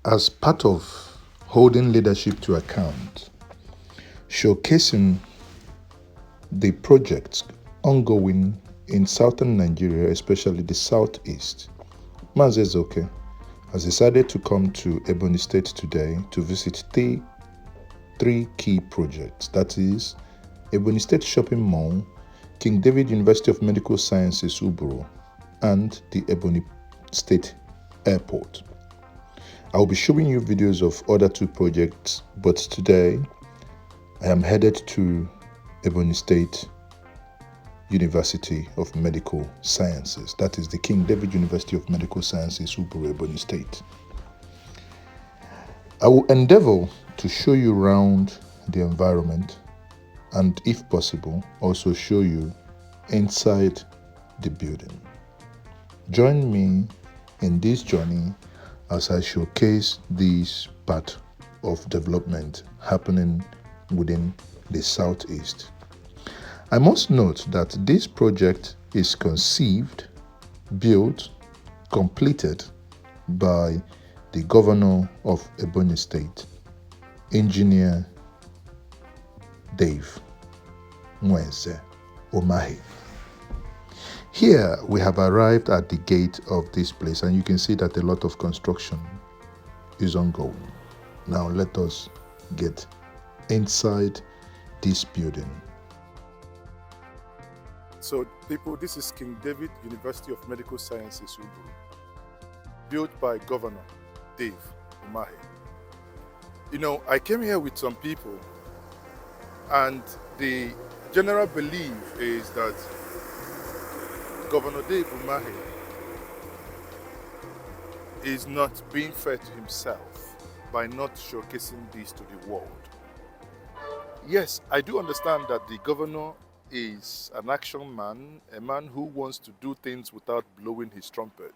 as part of holding leadership to account, showcasing the projects ongoing in southern Nigeria, especially the southeast, Mazi Ezeoke has decided to come to Ebonyi State today to visit three key projects. That is Ebonyi State Shopping Mall, King David University of Medical Sciences, Uburu, and the Ebonyi State Airport. I will be showing you videos of other two projects, but today I am headed to Ebonyi State University of Medical Sciences. That is the King David University of Medical Sciences, Uburu, Ebonyi State. I will endeavor to show you around the environment and, if possible, also show you inside the building. Join me in this journey as I showcase this part of development happening within the southeast. I must note that this project is conceived, built, completed by the governor of Ebonyi State, Engineer Dave Njenje Umahi. Here we have arrived at the gate of this place, and you can see that a lot of construction is ongoing. Now let us get inside this building. So people, this is King David University of Medical Sciences, Uburu, built by Governor Dave Umahi. You know, I came here with some people, and the general belief is that Governor Dave Umahi is not being fair to himself by not showcasing this to the world. Yes, I do understand that the governor is an action man, a man who wants to do things without blowing his trumpet.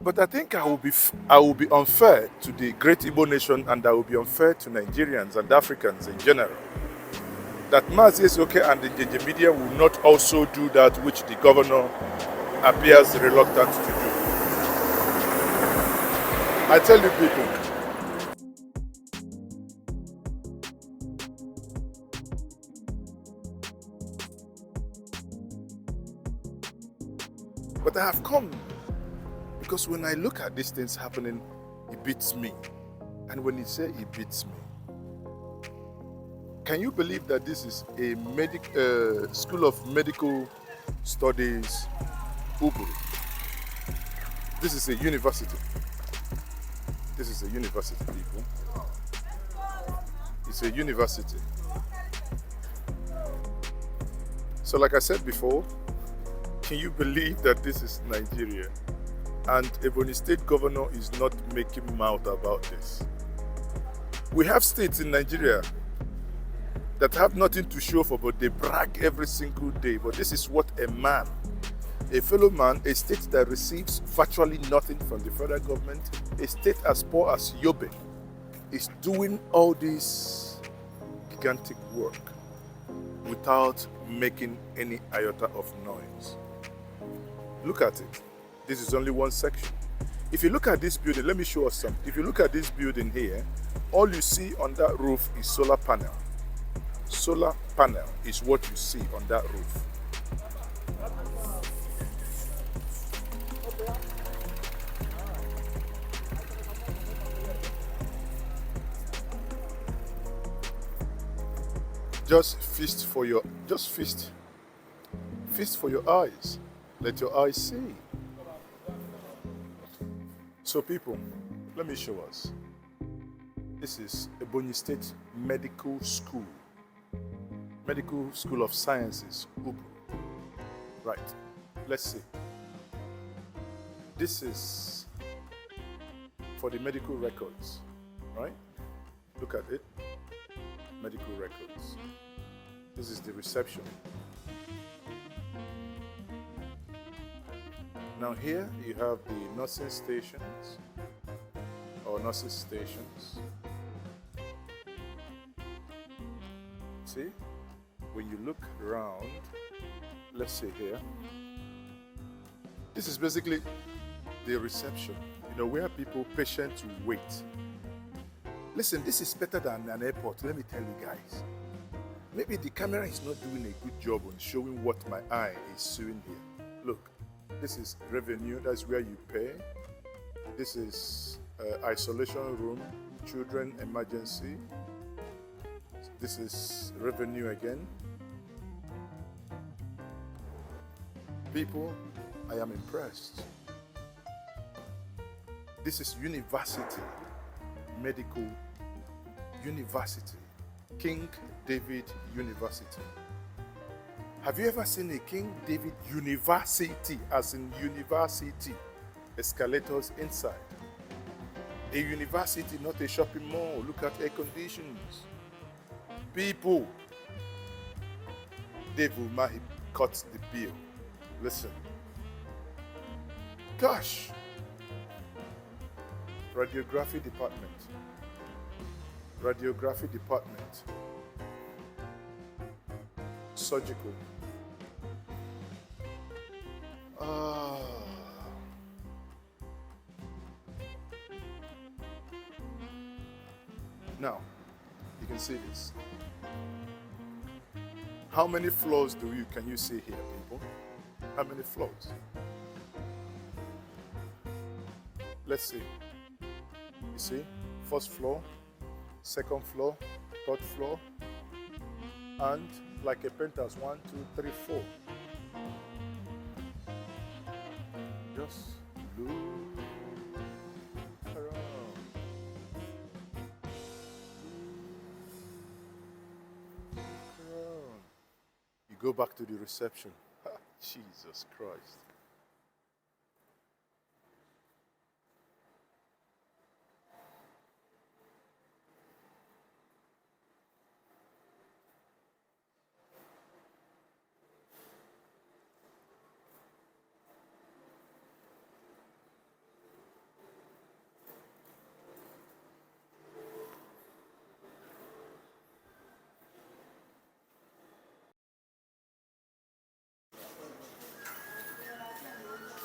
But I think I will be unfair to the great Igbo nation, and I will be unfair to Nigerians and Africans in general, that Mazi Ezeoke and the Njenje media will not also do that which the governor appears reluctant to do. I tell you people, but I have come because when I look at these things happening, it beats me. And when you say it beats me, can you believe that this is a School of Medical Studies, Uburu? This is a university. This is a university, people. It's a university. So like I said before, can you believe that this is Nigeria? And Ebonyi State Governor is not making mouth about this. We have states in Nigeria that have nothing to show for, but they brag every single day. But this is what a man, a fellow man, a state that receives virtually nothing from the federal government, a state as poor as Yobe, is doing all this gigantic work without making any iota of noise. Look at it. This is only one section. If you look at this building, let me show us something. If you look at this building here, all you see on that roof is solar panel. Solar panel is what you see on that roof. Feast for your eyes. Let your eyes see. So people, let me show us. This is Ebonyi State Medical School. Medical School of Sciences, Uburu. Right, let's see. This is for the medical records, right? Look at it. Medical records. This is the reception. Now here you have the nursing stations or nurses stations. See, when you look around, let's say here, this is basically the reception where people patient to wait. Listen, this is better than an airport, let me tell you guys. Maybe the camera is not doing a good job on showing what my eye is seeing here. Look, this is revenue, that's where you pay. This is isolation room, children emergency. This is revenue again. People, I am impressed. This is university, medical university, King David University. Have you ever seen a King David University, as in university, escalators inside? A university, not a shopping mall. Look at air conditions. People, Dave Umahi cuts the bill. Listen. Gosh. Radiography department. Radiography department. Surgical. Now, you can see this. How many floors can you see here, people? How many floors? Let's see. You see? First floor, second floor, third floor, and like a penthouse, 1, 2, 3, 4. Just look around. You go back to the reception. Jesus Christ.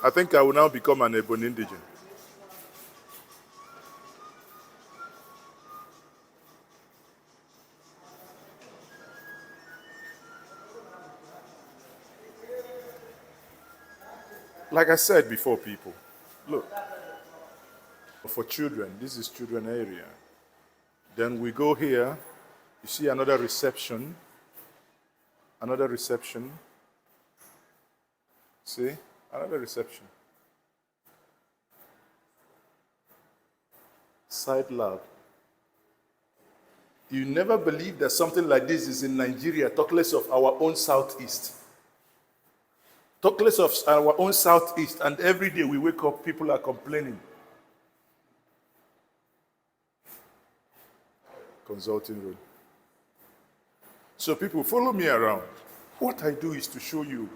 I think I will now become an Ebonyi indigene. Like I said before, people, look, for children, this is children area. Then we go here, you see another reception. See? Another reception. Side lab. You never believe that something like this is in Nigeria, talk less of our own southeast. Talk less of our own southeast, and every day we wake up, people are complaining. Consulting room. So people, follow me around. What I do is to show you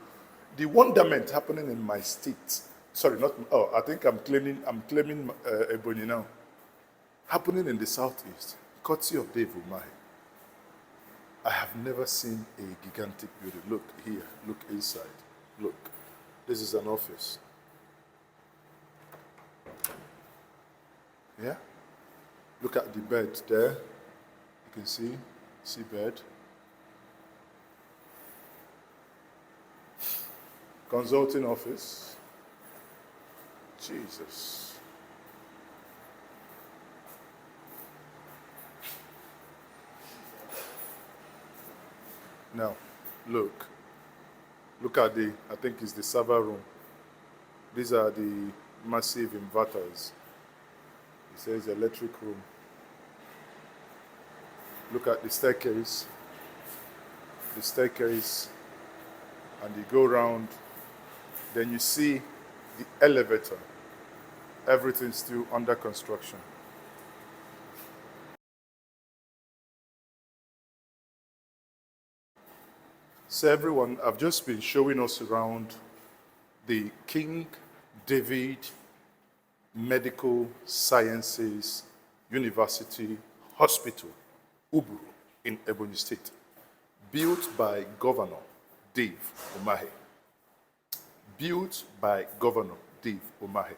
the wonderment happening in my state. Sorry, not, I think I'm claiming Ebonyi now. Happening in the southeast, courtesy of Dave Umahi. I have never seen a gigantic building. Look here, look inside. Look, this is an office. Yeah? Look at the bed there. You can see bed. Consulting office. Jesus. Now, look at I think it's the server room. These are the massive inverters. It says electric room. Look at the staircase. And you go around. Then you see the elevator. Everything's still under construction. So everyone, I've just been showing us around the King David Medical Sciences University Hospital, Uburu, in Ebonyi State, built by Governor Dave Umahi. Built by Governor Dave Umahi.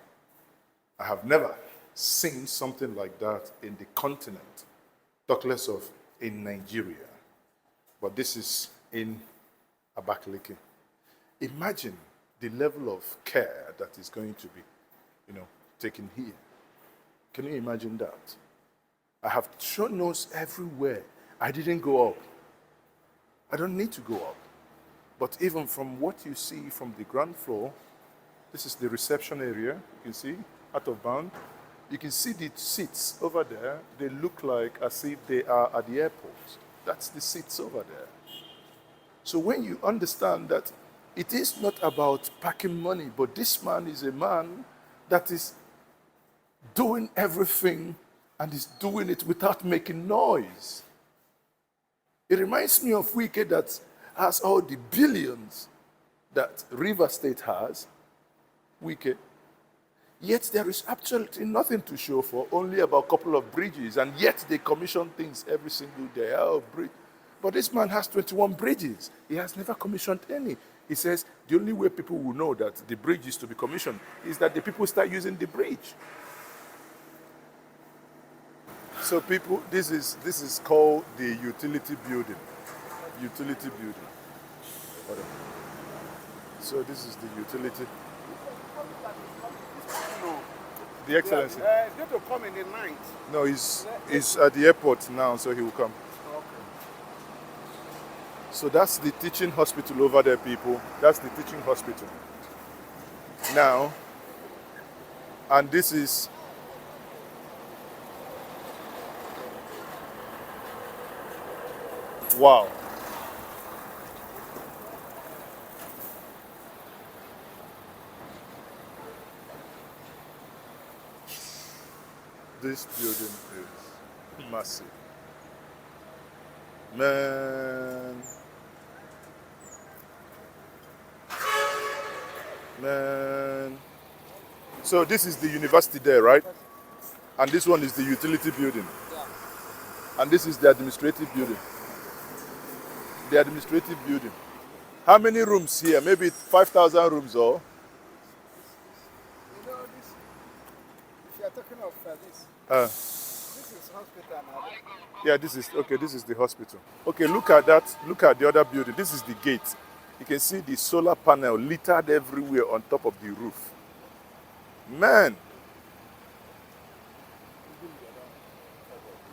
I have never seen something like that in the continent, talk less of in Nigeria. But this is in Abakaliki. Imagine the level of care that is going to be, taken here. Can you imagine that? I have shown nose everywhere. I didn't go up. I don't need to go up. But even from what you see from the ground floor, this is the reception area. You can see, out of bound. You can see the seats over there. They look like as if they are at the airport. That's the seats over there. So when you understand that it is not about packing money, but this man is a man that is doing everything and is doing it without making noise. It reminds me of Wike that has all the billions that River State has, Wike. Yet there is absolutely nothing to show for, only about a couple of bridges, and yet they commission things every single day. Oh, bridge. But this man has 21 bridges. He has never commissioned any. He says the only way people will know that the bridge is to be commissioned is that the people start using the bridge. So people, this is called the utility building. Utility building. Whatever. So this is the utility. The Excellency. He's going to come in the night. No, he's at the airport now, so he will come. Okay. So that's the teaching hospital over there, people. That's the teaching hospital. Now, and this is wow. This building is massive. Man. So this is the university there, right? And this one is the utility building. And this is the administrative building. The administrative building. How many rooms here? Maybe 5,000 rooms or? You know this, if you are talking of this is hospital now. Yeah, this is the hospital. Okay, look at that. Look at the other building. This is the gate. You can see the solar panel littered everywhere on top of the roof. Man.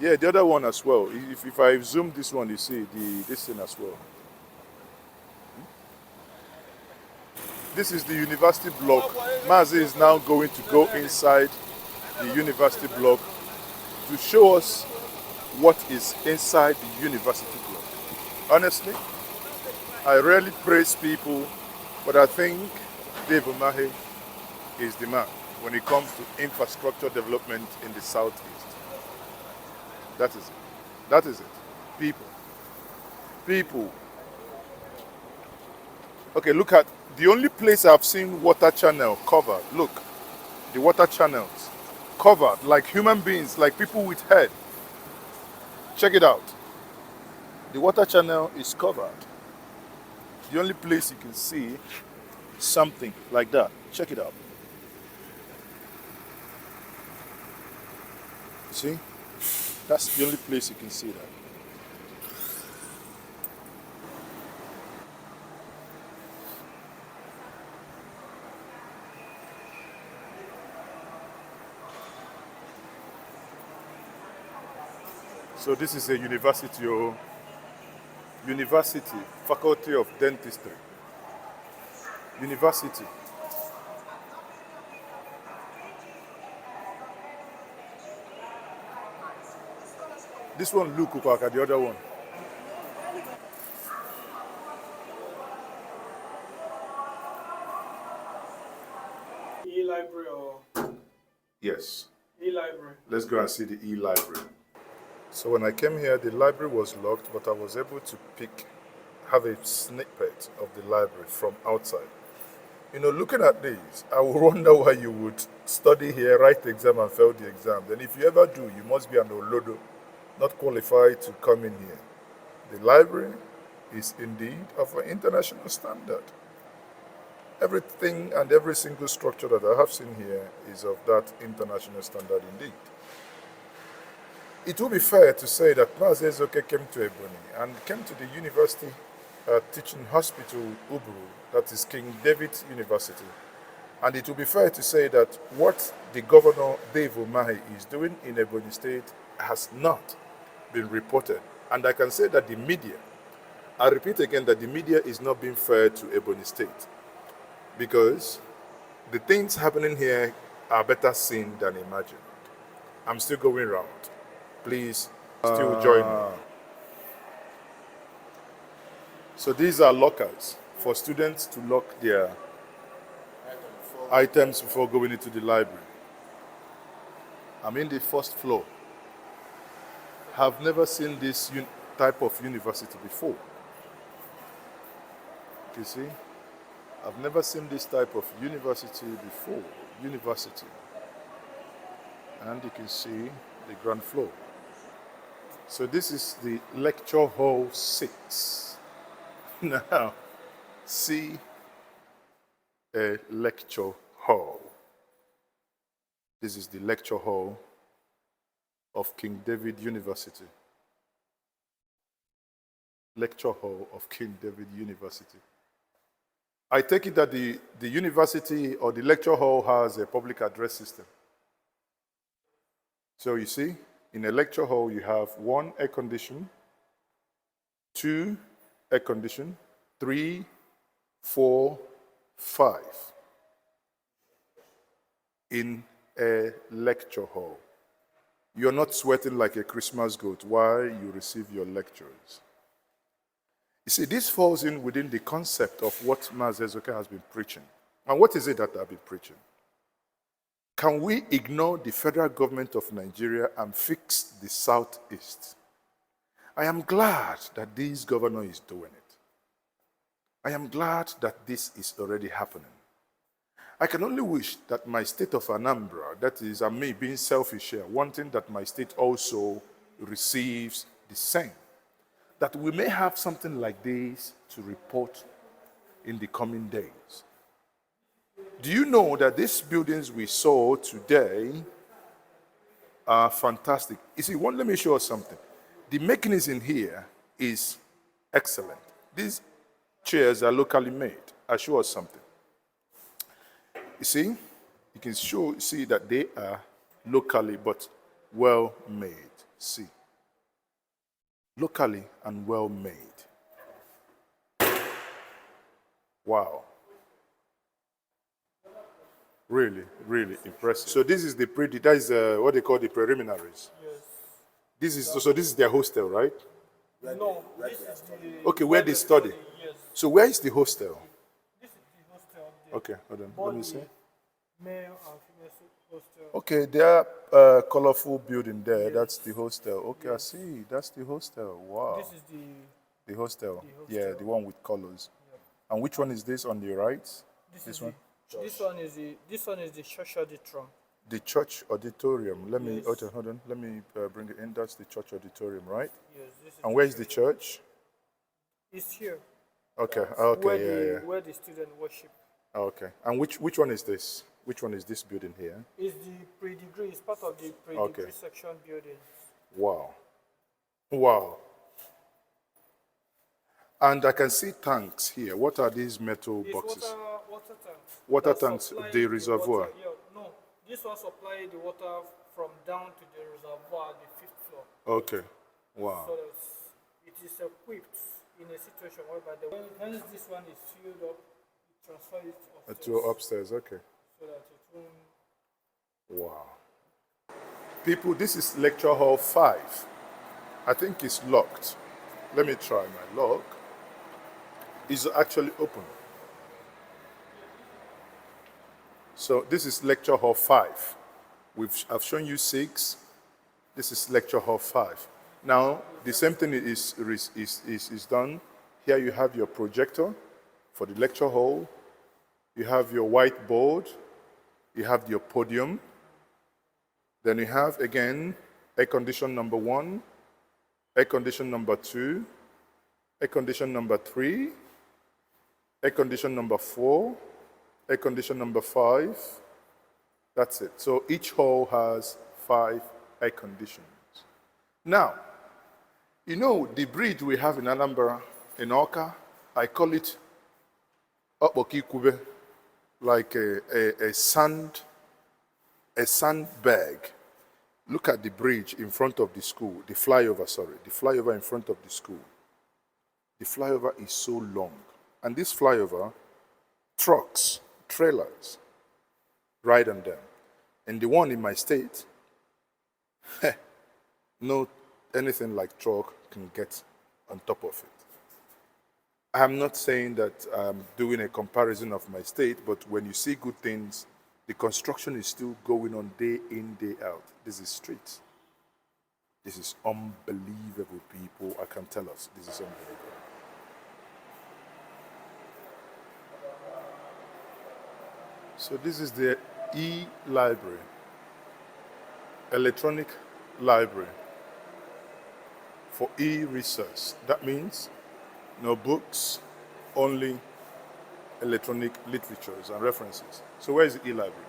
Yeah, the other one as well. If I zoom this one, you see this thing as well. This is the university block. Mazi is now going to go inside the university block to show us what is inside the university block. Honestly, I rarely praise people, but I think Dave Umahi is the man when it comes to infrastructure development in the southeast. That is it. That is it. People. People. Okay, look at the only place I've seen water channel covered. Look, the water channels covered like human beings, like people with head. Check it out. The water channel is covered. The only place you can see something like that. Check it out. See? That's the only place you can see that. So this is a university, university, faculty of dentistry. University. This one look like the other one. E-library or? Yes. E-library. Let's go and see the e-library. So when I came here, the library was locked, but I was able to have a snippet of the library from outside. You know, looking at these, I would wonder why you would study here, write the exam and fail the exam. Then if you ever do, you must be an Olodo, not qualified to come in here. The library is indeed of an international standard. Everything and every single structure that I have seen here is of that international standard indeed. It will be fair to say that Mazi Ezoke came to Ebonyi and came to the university teaching hospital Uburu, that is King David University. And it will be fair to say that what the governor Dave Umahi is doing in Ebonyi State has not been reported. And I can say that the media, I repeat again that the media is not being fair to Ebonyi State, because the things happening here are better seen than imagined. I'm still going round. Please still join me. So these are lockers for students to lock their items before going into the library. I'm in the first floor. Have never seen this type of university before. You see? I've never seen this type of university before. University. And you can see the ground floor. So this is the lecture hall 6. Now, see a lecture hall. This is the lecture hall of King David University. Lecture hall of King David University. I take it that the university or the lecture hall has a public address system. So you see, in a lecture hall, you have 1 air condition, 2 air condition, 3, 4, 5 in a lecture hall. You're not sweating like a Christmas goat while you receive your lectures. You see, this falls in within the concept of what Mazi Ezoke has been preaching. And what is it that I've been preaching? Can we ignore the federal government of Nigeria and fix the Southeast? I am glad that this governor is doing it. I am glad that this is already happening. I can only wish that my state of Anambra, that is, I'm me being selfish here, wanting that my state also receives the same, that we may have something like this to report in the coming days. Do you know that these buildings we saw today are fantastic? You see, let me show you something. The mechanism here is excellent. These chairs are locally made. I'll show us something. You see, you can see that they are locally but well made. See, locally and well made. Wow. Really, really impressive. So this is that is what they call the preliminaries. Yes. This is their hostel, right? No, this is the... Okay, where they study. Yes. So where is the hostel? This is the hostel. The Okay, hold on. Let me see. Male and female hostel. Okay, there colorful building there. Yes. That's the hostel. Okay, yes. I see. That's the hostel. Wow. This is the hostel. Yeah, the one with colors. Yep. And which one is this on the right? This one. This one is the church auditorium. The church auditorium. Let me hold on. Let me bring it in. That's the church auditorium, right? Yes. This is and where is the church? It's here. Okay. Okay. Where the students worship. Okay. And which one is this? Which one is this building here? It's the pre-degree. It's part of the pre-degree section building. Wow. Wow. And I can see tanks here. What are these metal boxes? Water tanks. Water tanks, the reservoir. No, this one supplies the water from down to the reservoir at the 5th floor. Okay. Wow. So it is equipped in a situation whereby once this one is filled up, it transfers it upstairs. To upstairs, okay. So that it won't... Wow. People, this is lecture hall 5. I think it's locked. Let me try my lock. It's actually open. So this is lecture hall 5. I've shown you 6. This is lecture hall 5. Now, the same thing is done. Here you have your projector for the lecture hall. You have your whiteboard. You have your podium. Then you have, again, air condition number 1, air condition number 2, air condition number 3, air condition number 4, air condition number 5. That's it. So each hall has 5 air conditions. Now, you know the bridge we have in Anambra, in Oka, I call it Okpokikube, like a sandbag. Look at the bridge in front of the school, the flyover in front of the school. The flyover is so long. And this flyover, trucks, trailers, ride on them. And the one in my state, no anything like truck can get on top of it. I'm not saying that I'm doing a comparison of my state, but when you see good things, the construction is still going on day in, day out. This is street. This is unbelievable, people. I can tell us, this is unbelievable. So this is the e-library, electronic library for e-research. That means no books, only electronic literatures and references. So where is the e-library?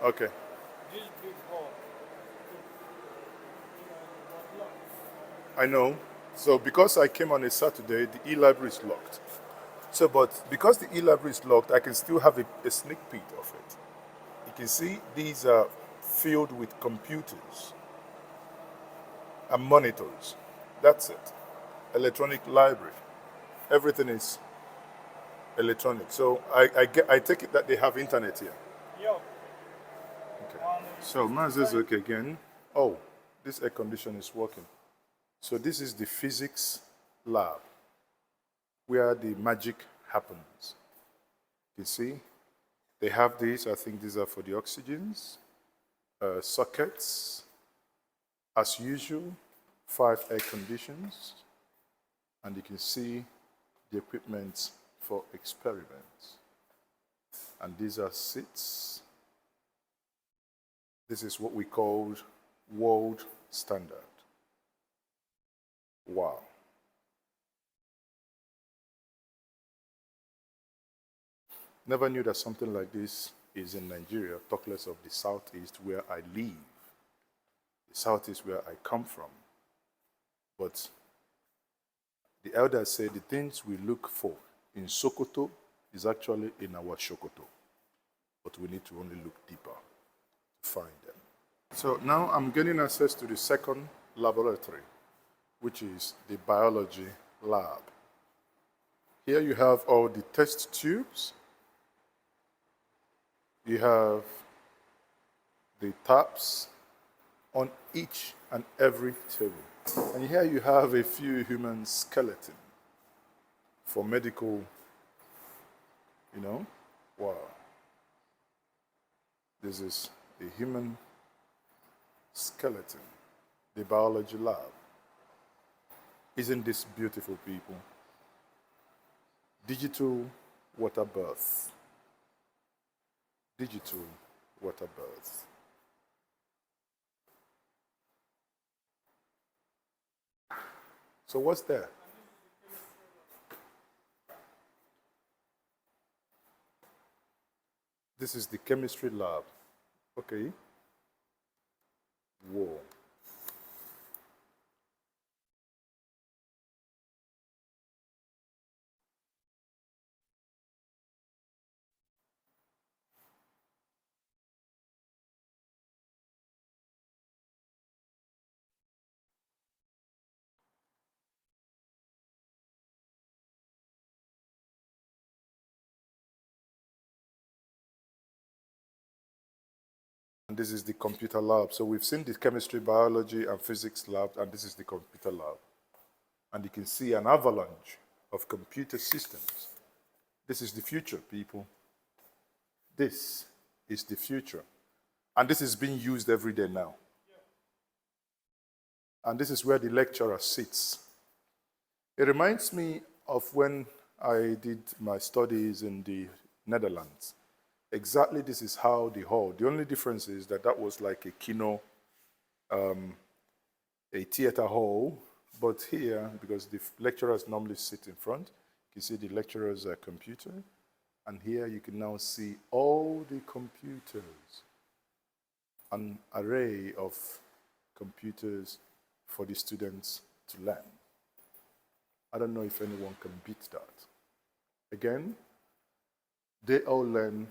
Okay. This big hall. I know. So because I came on a Saturday, the e-library is locked. So, but because the e-library is locked, I can still have a sneak peek of it. You can see these are filled with computers and monitors. That's it. Electronic library. Everything is electronic. So I take it that they have internet here. Yeah. Okay. So Mazezoke again. Oh, this air condition is working. So this is the physics lab where the magic happens. You see, they have these. I think these are for the oxygens, sockets. As usual, 5 air conditions, and you can see the equipment for experiments. And these are seats. This is what we call world standard. Wow. Never knew that something like this is in Nigeria, talk less of the southeast where I live, the southeast where I come from. But the elders say the things we look for in Sokoto is actually in our Shokoto. But we need to only look deeper to find them. So now I'm getting access to the second laboratory, which is the biology lab. Here you have all the test tubes. You have the taps on each and every table. And here you have a few human skeletons for medical, wow. This is a human skeleton, the biology lab. Isn't this beautiful, people? Digital water birth. Digital water birth. So what's there? This is the chemistry lab. Okay. Whoa. And this is the computer lab. So we've seen the chemistry, biology, and physics lab, and this is the computer lab. And you can see an avalanche of computer systems. This is the future, people. This is the future. And this is being used every day now. And this is where the lecturer sits. It reminds me of when I did my studies in the Netherlands. Exactly this is how the hall, the only difference is that that was like a kino, a theater hall, but here, because the lecturers normally sit in front, you can see the lecturer's computer, And here you can now see all the computers, an array of computers for the students to learn. I don't know if anyone can beat that. Again, they all learn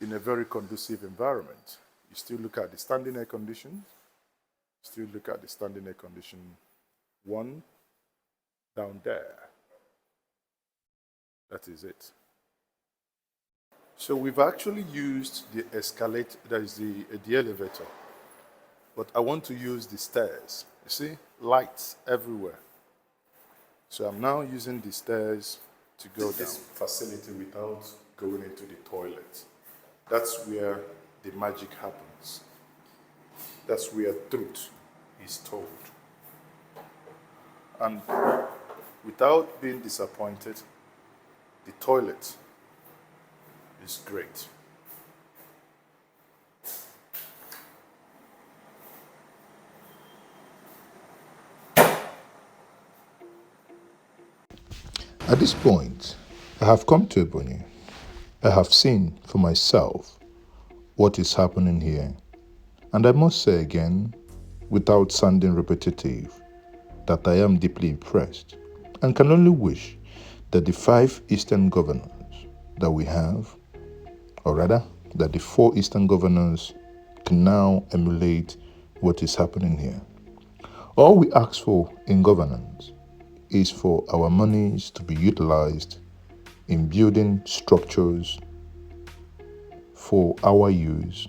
in a very conducive environment. You still look at the standing air conditions, still look at the standing air condition one down there. That is it. So we've actually used the escalator, that is the elevator, but I want to use the stairs. You see, lights everywhere. So I'm now using the stairs to go down this facility without going into the toilet. That's where the magic happens. That's where truth is told. And without being disappointed, the toilet is great. At this point, I have come to Ebonyi. I have seen for myself what is happening here. And I must say again, without sounding repetitive, that I am deeply impressed and can only wish that the 5 Eastern governors that we have, or rather, that the 4 Eastern governors can now emulate what is happening here. All we ask for in governance is for our monies to be utilized in building structures for our use,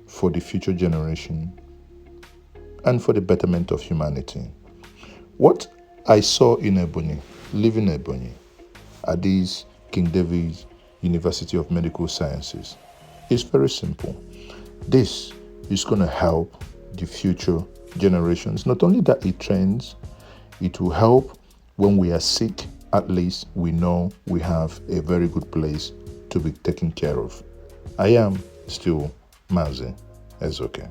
for the future generation, and for the betterment of humanity. What I saw in Ebonyi, living in Ebonyi, at this King David's University of Medical Sciences, is very simple. This is going to help the future generations. Not only that it trains, it will help when we are sick. At least we know we have a very good place to be taken care of. I am still Mazi Ezoke.